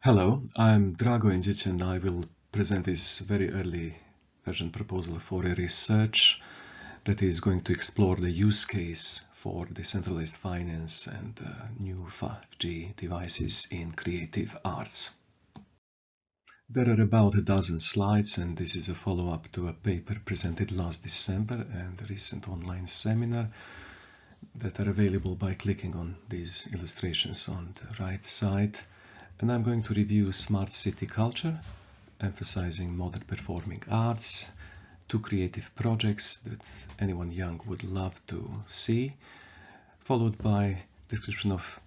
Hello, I'm Drago Indjic and I will present this very early version proposal for a research that is going to explore the use case for decentralized finance and new 5G devices in creative arts. There are about a dozen slides, and this is a follow-up to a paper presented last December and a recent online seminar that are available by clicking on these illustrations on the right side. And I'm going to review smart city culture, emphasizing modern performing arts, two creative projects that anyone young would love to see, followed by description of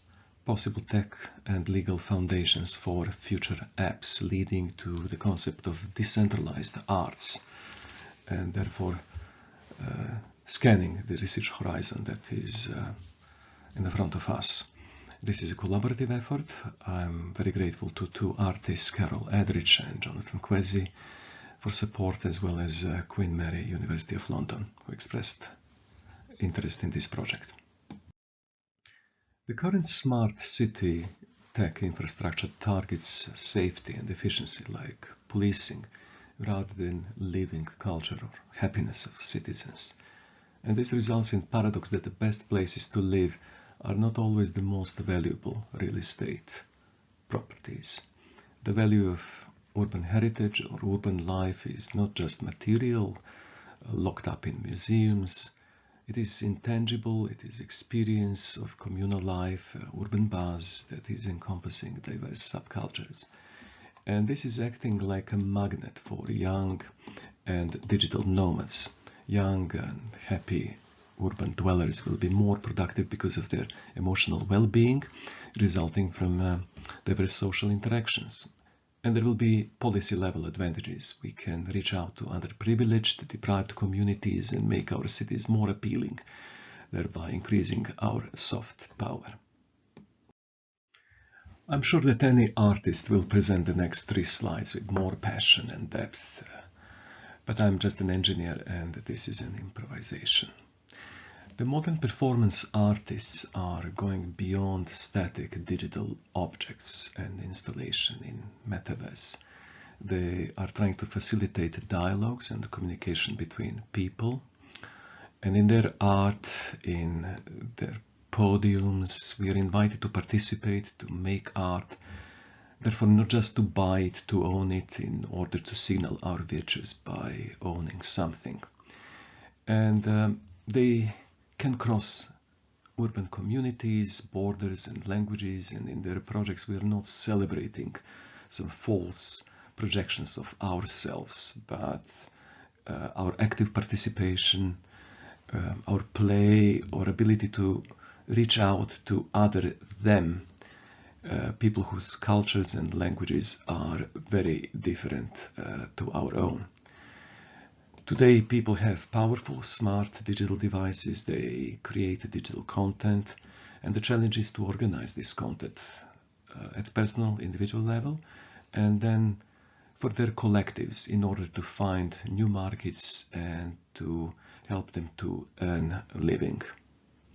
possible tech and legal foundations for future apps, leading to the concept of decentralized arts, and therefore scanning the research horizon that is in the front of us. This is a collaborative effort. I'm very grateful to two artists, Carol Edrich and Jonathan Kwesi, for support, as well as Queen Mary, University of London, who expressed interest in this project. The current smart city tech infrastructure targets safety and efficiency, like policing, rather than living culture or happiness of citizens. And this results in paradox that the best places to live are not always the most valuable real estate properties. The value of urban heritage or urban life is not just material, locked up in museums. It is intangible, it is experience of communal life, urban buzz that is encompassing diverse subcultures. And this is acting like a magnet for young and digital nomads. Young and happy urban dwellers will be more productive because of their emotional well-being, resulting from diverse social interactions. And there will be policy-level advantages. We can reach out to underprivileged, deprived communities and make our cities more appealing, thereby increasing our soft power. I'm sure that any artist will present the next 3 slides with more passion and depth, but I'm just an engineer and this is an improvisation. The modern performance artists are going beyond static digital objects and installation in metaverse. They are trying to facilitate dialogues and communication between people. And in their art, in their podiums, we are invited to participate, to make art, therefore not just to buy it, to own it, in order to signal our virtues by owning something. And they can cross urban communities, borders and languages, and in their projects we are not celebrating some false projections of ourselves, but our active participation, our play, our ability to reach out to other them, people whose cultures and languages are very different to our own. Today, people have powerful, smart digital devices. They create digital content, and the challenge is to organize this content at personal, individual level, and then for their collectives in order to find new markets and to help them to earn a living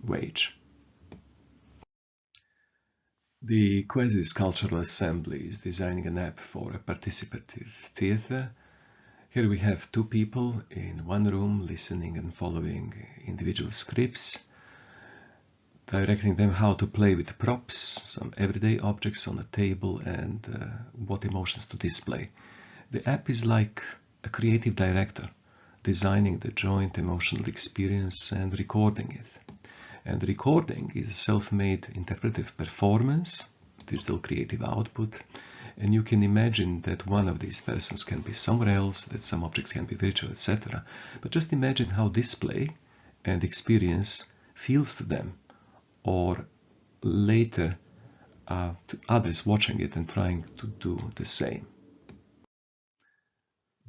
wage. The Quasi's Cultural Assembly is designing an app for a participative theater. Here we have 2 people in one room listening and following individual scripts, directing them how to play with props, some everyday objects on a table, and what emotions to display. The app is like a creative director, designing the joint emotional experience and recording it. And recording is a self-made interpretive performance, digital creative output. And you can imagine that one of these persons can be somewhere else, that some objects can be virtual, etc. But just imagine how display and experience feels to them, or later to others watching it and trying to do the same.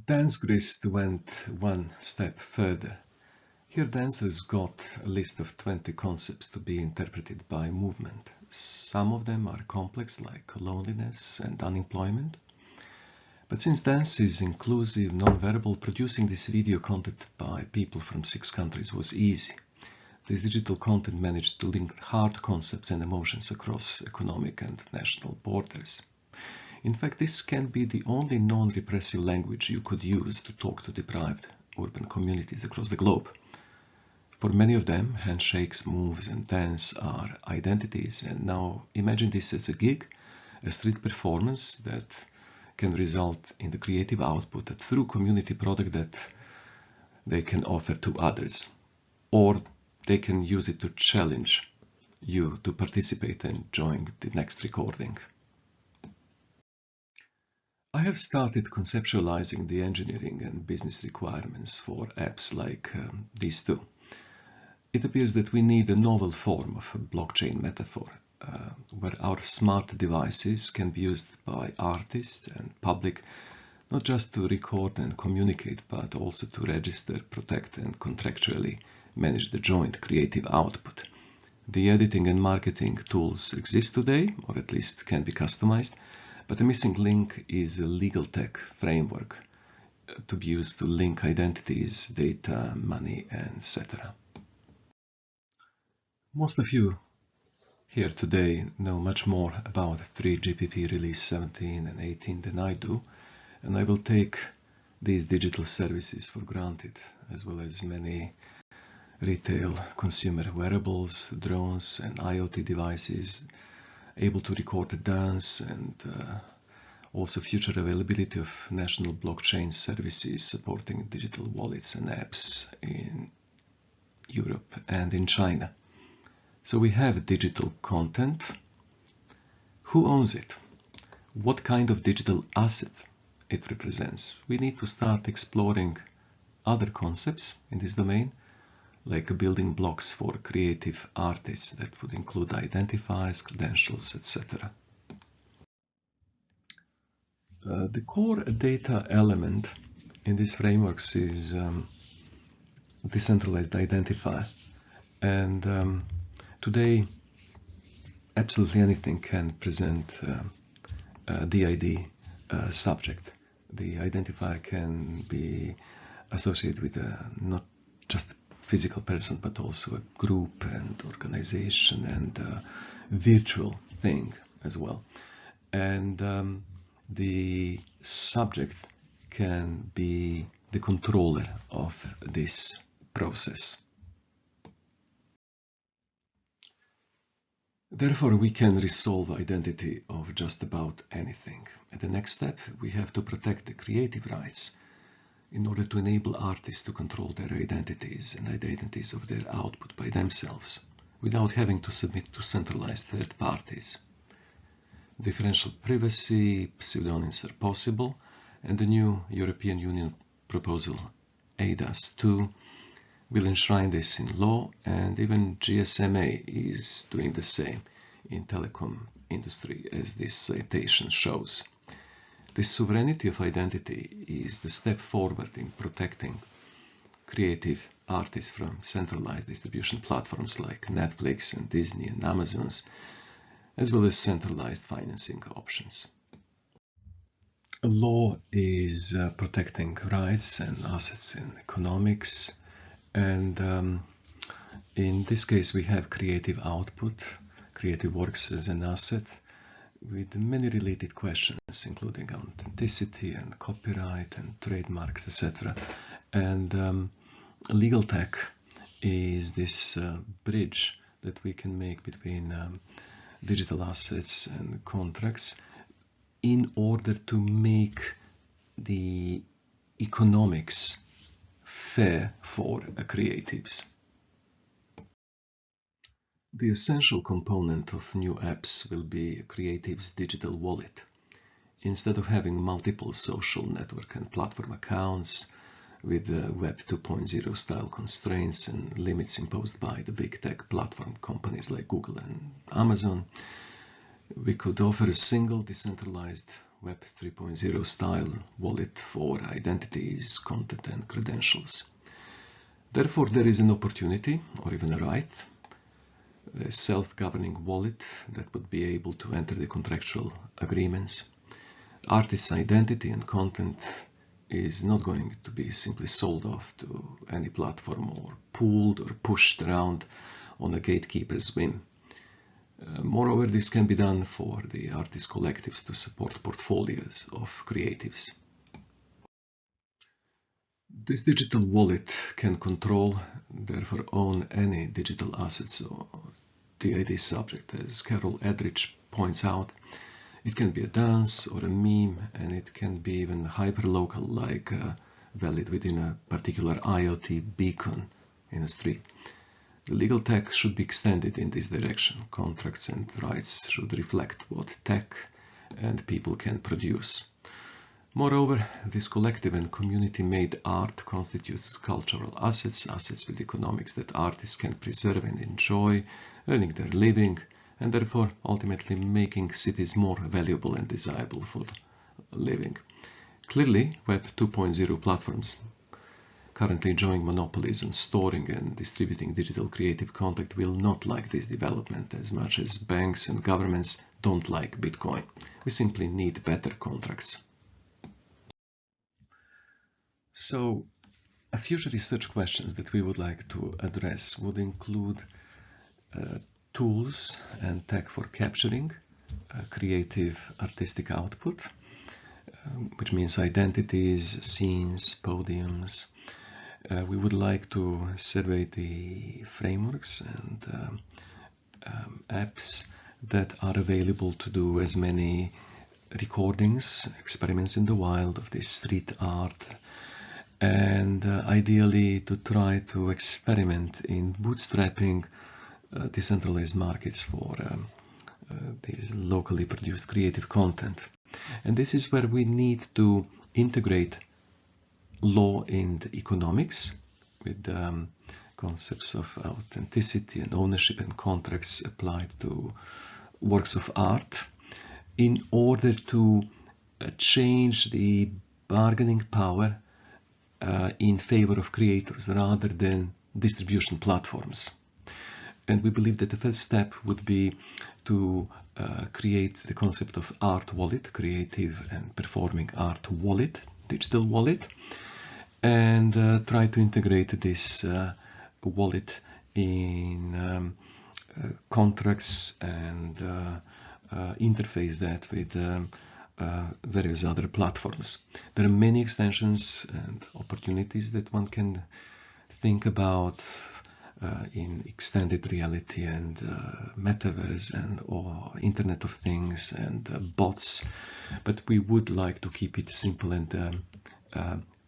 Dance Grist went one step further. Here dancers got a list of 20 concepts to be interpreted by movement. Some of them are complex, like loneliness and unemployment. But since dance is inclusive, non-verbal, producing this video content by people from 6 countries was easy. This digital content managed to link hard concepts and emotions across economic and national borders. In fact, this can be the only non-repressive language you could use to talk to deprived urban communities across the globe. For many of them, handshakes, moves, and dance are identities, and now imagine this as a gig, a street performance that can result in the creative output, a true community product that they can offer to others, or they can use it to challenge you to participate and join the next recording. I have started conceptualizing the engineering and business requirements for apps like these two. It appears that we need a novel form of a blockchain metaphor, where our smart devices can be used by artists and public, not just to record and communicate, but also to register, protect, and contractually manage the joint creative output. The editing and marketing tools exist today, or at least can be customized, but the missing link is a legal tech framework to be used to link identities, data, money, etc. Most of you here today know much more about 3GPP release 17 and 18 than I do, and I will take these digital services for granted, as well as many retail consumer wearables, drones, and IoT devices able to record the dance, and also future availability of national blockchain services supporting digital wallets and apps in Europe and in China. So we have digital content. Who owns it? What kind of digital asset it represents? We need to start exploring other concepts in this domain, like building blocks for creative artists that would include identifiers, credentials, etc. The core data element in these frameworks is decentralized identifier, and today absolutely anything can present a DID subject. The identifier can be associated with not just physical person, but also a group and organization and a virtual thing as well. And the subject can be the controller of this process. Therefore, we can resolve identity of just about anything. At the next step, we have to protect the creative rights in order to enable artists to control their identities and identities of their output by themselves, without having to submit to centralized third parties. Differential privacy, pseudonyms are possible, and the new European Union proposal, ADAS 2, will enshrine this in law, and even GSMA is doing the same in telecom industry, as this citation shows. This sovereignty of identity is the step forward in protecting creative artists from centralized distribution platforms like Netflix and Disney and Amazon's, as well as centralized financing options. A law is protecting rights and assets in economics, and in this case we have creative output, creative works as an asset, with many related questions, including authenticity and copyright and trademarks, etc. And legal tech is this bridge that we can make between digital assets and contracts in order to make the economics fair for creatives. The essential component of new apps will be a creative's digital wallet. Instead of having multiple social network and platform accounts with Web 2.0 style constraints and limits imposed by the big tech platform companies like Google and Amazon, we could offer a single decentralized Web 3.0 style wallet for identities, content, and credentials. Therefore, there is an opportunity, or even a right, a self-governing wallet that would be able to enter the contractual agreements. Artist's identity and content is not going to be simply sold off to any platform or pooled or pushed around on a gatekeeper's whim. Moreover, this can be done for the artist collectives to support portfolios of creatives. This digital wallet can control, therefore own any digital assets or DID subject. As Carol Edrich points out, it can be a dance or a meme, and it can be even hyperlocal, like valid within a particular IoT beacon in a street. The legal tech should be extended in this direction. Contracts and rights should reflect what tech and people can produce. Moreover, this collective and community-made art constitutes cultural assets, assets with economics that artists can preserve and enjoy, earning their living, and therefore ultimately making cities more valuable and desirable for living. Clearly, Web 2.0 platforms currently enjoying monopolies on storing and distributing digital creative content will not like this development as much as banks and governments don't like Bitcoin. We simply need better contracts. So, a few research questions that we would like to address would include tools and tech for capturing creative artistic output, which means identities, scenes, podiums. We would like to survey the frameworks and apps that are available to do as many recordings, experiments in the wild of this street art, and ideally to try to experiment in bootstrapping decentralized markets for these locally produced creative content. And this is where we need to integrate law and economics with concepts of authenticity and ownership and contracts applied to works of art in order to change the bargaining power in favor of creators rather than distribution platforms. And we believe that the first step would be to create the concept of art wallet, creative and performing art wallet, digital wallet, and try to integrate this wallet in contracts and interface that with various other platforms. There are many extensions and opportunities that one can think about in extended reality and metaverse and or Internet of Things and bots, but we would like to keep it simple and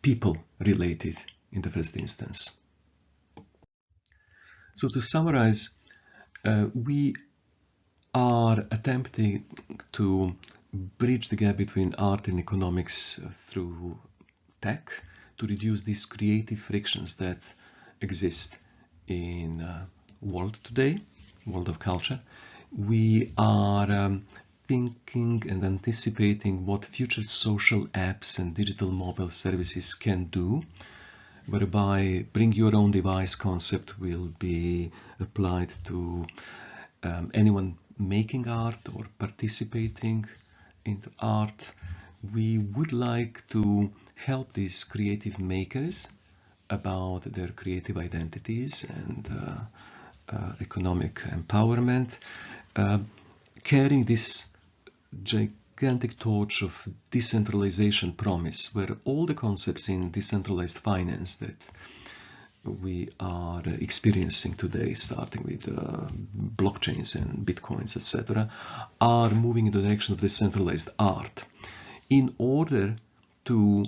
people related in the first instance. So to summarize, we are attempting to bridge the gap between art and economics through tech to reduce these creative frictions that exist in world today, world of culture. We are thinking and anticipating what future social apps and digital mobile services can do, whereby bring your own device concept will be applied to anyone making art or participating in art. We would like to help these creative makers about their creative identities and economic empowerment, carrying this gigantic torch of decentralization promise, where all the concepts in decentralized finance that we are experiencing today, starting with blockchains and bitcoins, etc., are moving in the direction of decentralized art in order to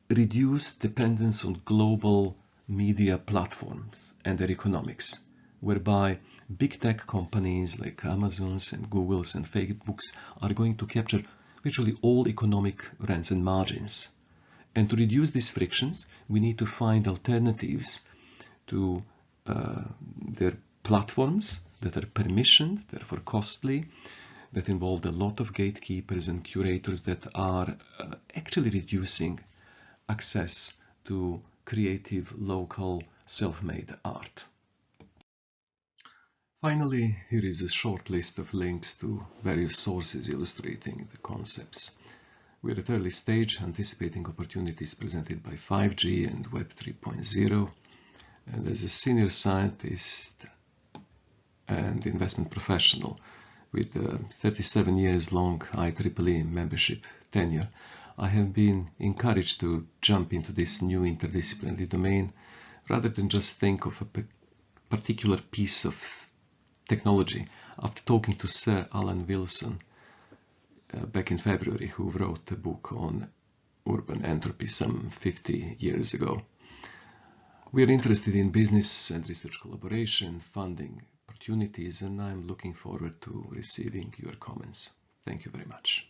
reduce dependence on global media platforms and their economics, whereby big tech companies like Amazons and Googles and Facebooks are going to capture virtually all economic rents and margins. And to reduce these frictions, we need to find alternatives to their platforms that are permissioned, therefore costly, that involve a lot of gatekeepers and curators that are actually reducing access to creative, local, self-made art. Finally, here is a short list of links to various sources illustrating the concepts. We're at early stage, anticipating opportunities presented by 5G and Web 3.0. And as a senior scientist and investment professional with a 37 years long IEEE membership tenure, I have been encouraged to jump into this new interdisciplinary domain rather than just think of a particular piece of technology after talking to Sir Alan Wilson back in February, who wrote a book on urban entropy some 50 years ago. We are interested in business and research collaboration, funding opportunities, and I'm looking forward to receiving your comments. Thank you very much.